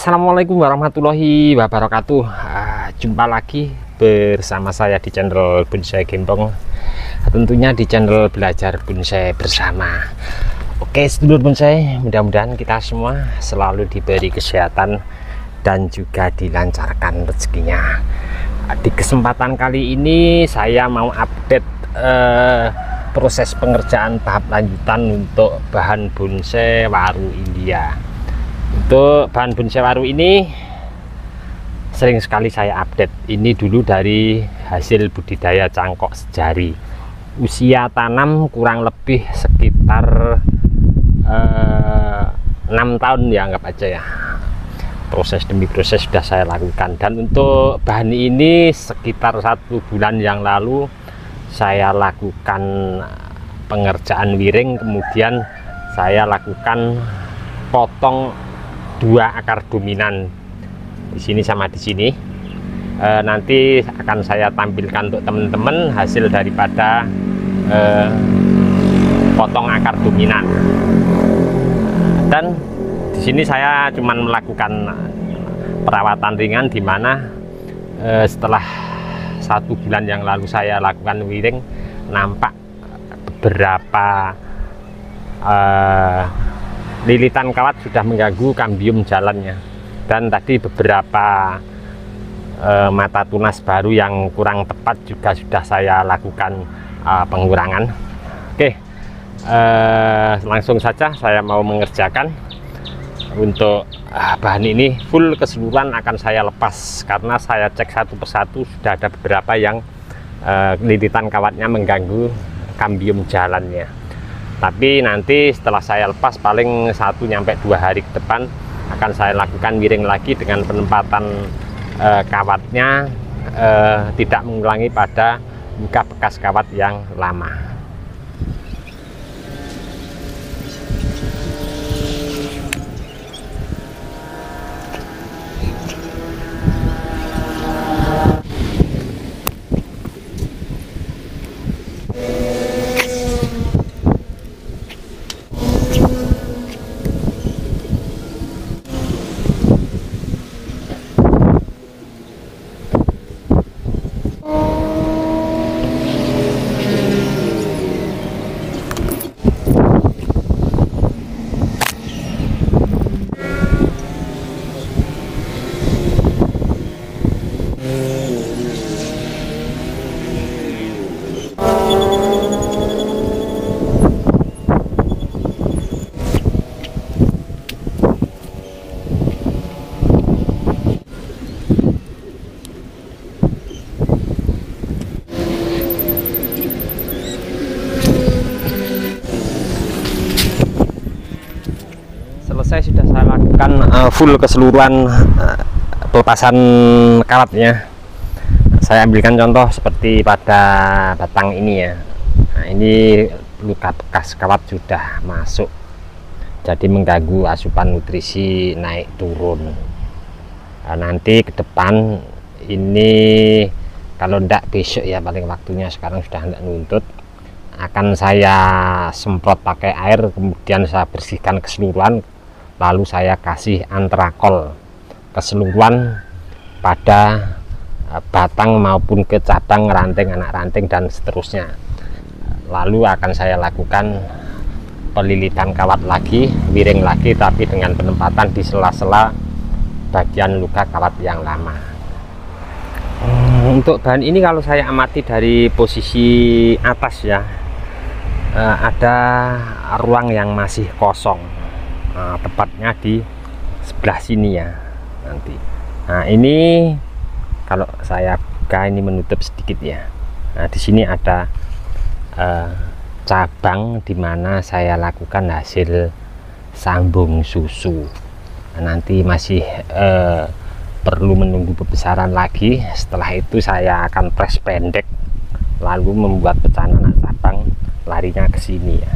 Assalamualaikum warahmatullahi wabarakatuh. Jumpa lagi bersama saya di channel Bonsai Gembong, tentunya di channel Belajar Bonsai Bersama. Oke sedulur bonsai, mudah-mudahan kita semua selalu diberi kesehatan dan juga dilancarkan rezekinya. Di kesempatan kali ini saya mau update proses pengerjaan tahap lanjutan untuk bahan bonsai waru India. Untuk bahan bonsai waru ini sering sekali saya update. Ini dulu dari hasil budidaya cangkok sejari, usia tanam kurang lebih sekitar 6 tahun ya, anggap aja ya. Proses demi proses sudah saya lakukan, dan untuk bahan ini sekitar 1 bulan yang lalu saya lakukan pengerjaan wiring, kemudian saya lakukan potong 2 akar dominan di sini sama di sini. Nanti akan saya tampilkan untuk teman-teman hasil daripada potong akar dominan. Dan di sini saya cuman melakukan perawatan ringan, di mana setelah 1 bulan yang lalu saya lakukan wiring, nampak beberapa lilitan kawat sudah mengganggu kambium jalannya, dan tadi beberapa mata tunas baru yang kurang tepat juga sudah saya lakukan pengurangan. Oke, langsung saja saya mau mengerjakan. Untuk bahan ini full keseluruhan akan saya lepas, karena saya cek satu persatu sudah ada beberapa yang lilitan kawatnya mengganggu kambium jalannya. Tapi nanti setelah saya lepas paling 1–2 hari ke depan akan saya lakukan wiring lagi dengan penempatan kawatnya tidak mengulangi pada muka bekas kawat yang lama. Selesai sudah saya lakukan full keseluruhan pelepasan kawatnya. Saya ambilkan contoh seperti pada batang ini ya. Nah, ini luka bekas kawat sudah masuk, jadi mengganggu asupan nutrisi naik turun. Nah, nanti ke depan ini kalau ndak besok ya, paling waktunya sekarang sudah ndak nuntut, akan saya semprot pakai air, kemudian saya bersihkan keseluruhan, lalu saya kasih antrakol keseluruhan pada batang maupun ke cabang, ranting, anak ranting, dan seterusnya. Lalu akan saya lakukan pelilitan kawat lagi, wiring lagi, tapi dengan penempatan di sela-sela bagian luka kawat yang lama. Untuk bahan ini kalau saya amati dari posisi atas ya, ada ruang yang masih kosong. Tepatnya di sebelah sini ya nanti. Nah ini kalau saya buka, ini menutup sedikit ya. Nah di sini ada cabang di mana saya lakukan hasil sambung susu. Nah, nanti masih perlu menunggu pembesaran lagi. Setelah itu saya akan press pendek, lalu membuat pecahan anak cabang, larinya ke sini ya,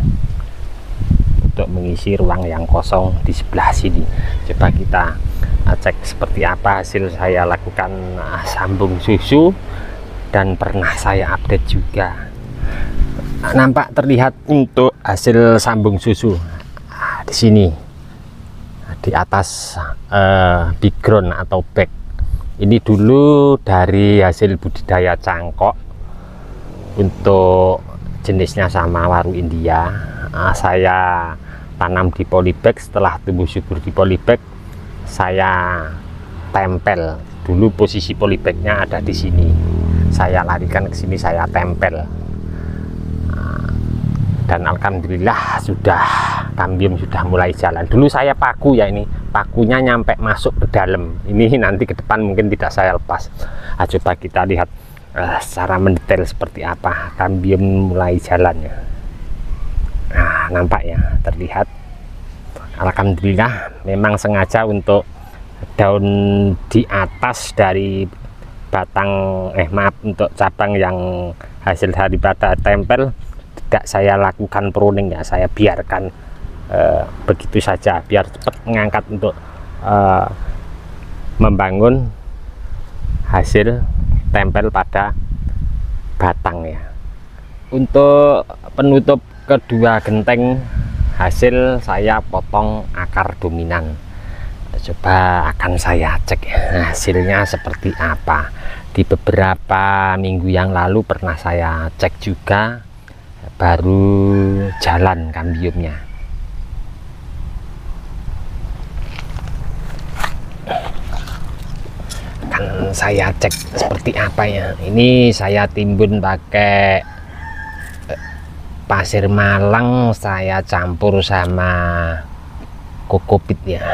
untuk mengisi ruang yang kosong di sebelah sini. Coba kita cek seperti apa hasil saya lakukan sambung susu, dan pernah saya update juga. Nampak terlihat untuk hasil sambung susu di sini di atas background atau back. Ini dulu dari hasil budidaya cangkok, untuk jenisnya sama waru India. Saya tanam di polybag, setelah tumbuh subur di polybag saya tempel. Dulu posisi polybagnya ada di sini, saya larikan ke sini, saya tempel. Dan alhamdulillah sudah kambium sudah mulai jalan. Dulu saya paku ya, ini pakunya nyampe masuk ke dalam. Ini nanti ke depan mungkin tidak saya lepas. Coba kita lihat secara mendetail seperti apa kambium mulai jalannya. Nah, nampak ya, terlihat. Alhamdulillah memang sengaja untuk daun di atas dari batang untuk cabang yang hasil daripada tempel tidak saya lakukan pruning ya, saya biarkan begitu saja biar cepat mengangkat untuk membangun hasil tempel pada batang ya. Untuk penutup kedua genteng hasil saya potong akar dominan. Coba akan saya cek ya, hasilnya seperti apa. Di beberapa minggu yang lalu pernah saya cek juga, baru jalan kambiumnya. Akan saya cek seperti apa ya. Ini saya timbun pakai pasir malang, saya campur sama kokopit ya.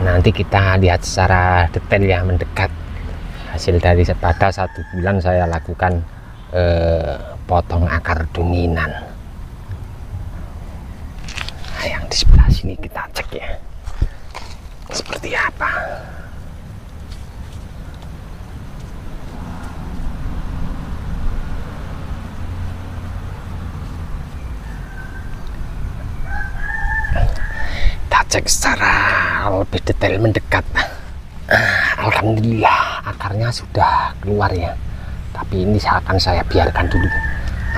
Nanti kita lihat secara detail ya, mendekat hasil dari pada 1 bulan saya lakukan potong akar dominan. Nah, yang di sebelah sini kita cek ya seperti apa. Cek secara lebih detail mendekat. Alhamdulillah akarnya sudah keluar ya, tapi ini akan saya biarkan dulu,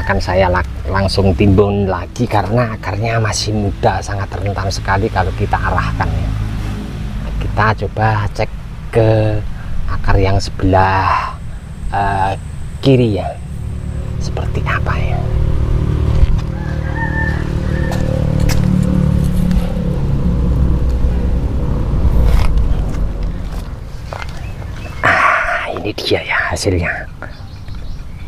akan saya langsung timbun lagi karena akarnya masih muda, sangat rentan sekali kalau kita arahkan ya. Kita coba cek ke akar yang sebelah kiri ya, seperti apa ya. Ini dia ya hasilnya,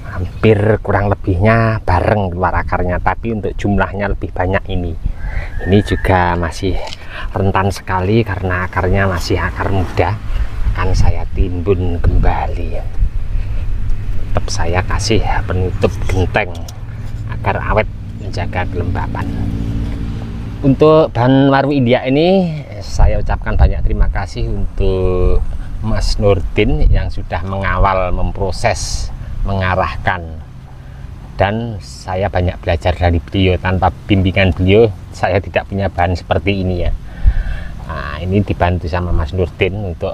hampir kurang lebihnya bareng keluar akarnya, tapi untuk jumlahnya lebih banyak ini juga masih rentan sekali karena akarnya masih akar muda. Akan saya timbun kembali, tetap saya kasih penutup genteng agar awet, menjaga kelembapan. Untuk bahan waru India ini saya ucapkan banyak terima kasih untuk Mas Nurdin yang sudah mengawal, memproses, mengarahkan, dan saya banyak belajar dari beliau. Tanpa bimbingan beliau saya tidak punya bahan seperti ini ya. Nah, ini dibantu sama Mas Nurdin untuk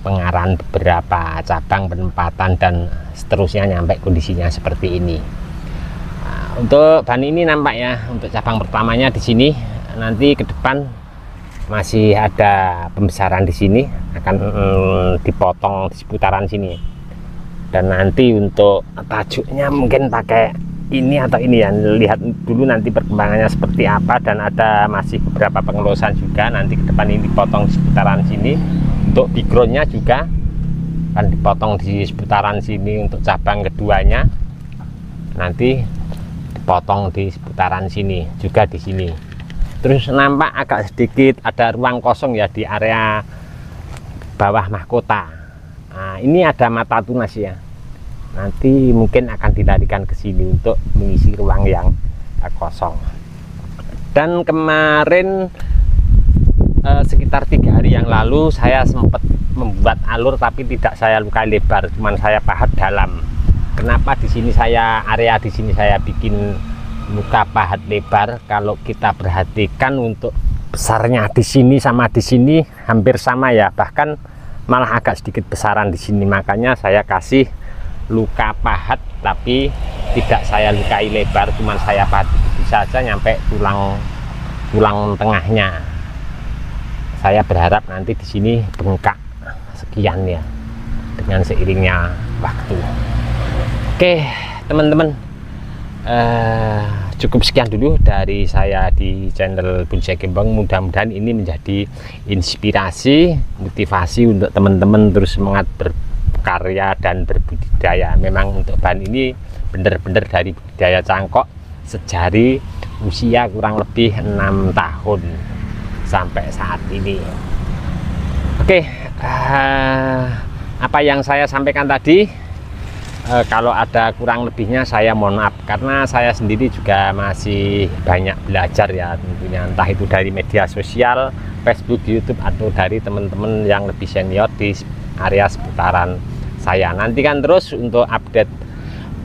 pengarahan beberapa cabang, penempatan, dan seterusnya nyampe kondisinya seperti ini. Nah, untuk bahan ini nampak ya, untuk cabang pertamanya di sini, nanti ke depan masih ada pembesaran di sini, akan dipotong di seputaran sini. Dan nanti untuk tajuknya mungkin pakai ini atau ini ya, lihat dulu nanti perkembangannya seperti apa. Dan ada masih beberapa pengelosan juga, nanti ke depan ini dipotong di seputaran sini. Untuk backgroundnya juga akan dipotong di seputaran sini. Untuk cabang keduanya nanti dipotong di seputaran sini juga, di sini. Terus nampak agak sedikit ada ruang kosong ya di area bawah mahkota. Nah, ini ada mata tunas ya, nanti mungkin akan dilarikan ke sini untuk mengisi ruang yang kosong. Dan kemarin sekitar 3 hari yang lalu saya sempat membuat alur, tapi tidak saya lukai lebar, cuman saya pahat dalam. Kenapa di sini area di sini saya bikin luka pahat lebar? Kalau kita perhatikan untuk besarnya di sini sama di sini hampir sama ya, bahkan malah agak sedikit besaran di sini, makanya saya kasih luka pahat tapi tidak saya lukai lebar, cuman saya patih saja nyampe tulang tengahnya. Saya berharap nanti di sini bengkak sekian ya dengan seiringnya waktu. Oke teman-teman, cukup sekian dulu dari saya di channel Bonsai Gembong. Mudah-mudahan ini menjadi inspirasi, motivasi untuk teman-teman terus semangat berkarya dan berbudidaya. Memang untuk bahan ini benar-benar dari budidaya cangkok sejari usia kurang lebih 6 tahun sampai saat ini. Oke, apa yang saya sampaikan tadi, kalau ada kurang lebihnya saya mohon maaf, karena saya sendiri juga masih banyak belajar ya tentunya, entah itu dari media sosial, Facebook, YouTube, atau dari teman-teman yang lebih senior di area seputaran saya. Nantikan terus untuk update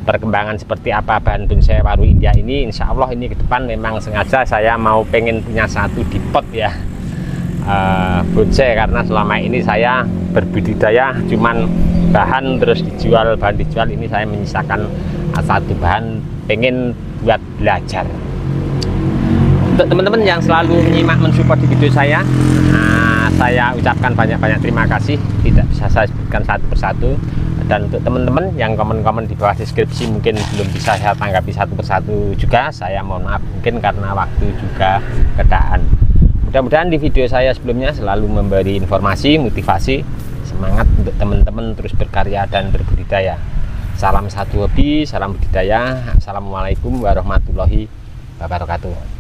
perkembangan seperti apa bahan bonsai waru India ini. Insya Allah ini ke depan memang sengaja saya mau pengen punya satu di pot ya, bonsai, karena selama ini saya berbudidaya cuman bahan terus dijual, bahan dijual. Ini saya menyisakan satu bahan pengen buat belajar. Untuk teman-teman yang selalu menyimak mensupport di video saya ucapkan banyak-banyak terima kasih, tidak bisa saya sebutkan satu persatu. Dan untuk teman-teman yang komen-komen di bawah deskripsi mungkin belum bisa saya tanggapi satu persatu juga, saya mohon maaf, mungkin karena waktu juga kedaan. Mudah-mudahan di video saya sebelumnya selalu memberi informasi, motivasi, semangat untuk teman-teman terus berkarya dan berbudidaya. Salam satu hobi, salam budidaya. Assalamualaikum warahmatullahi wabarakatuh.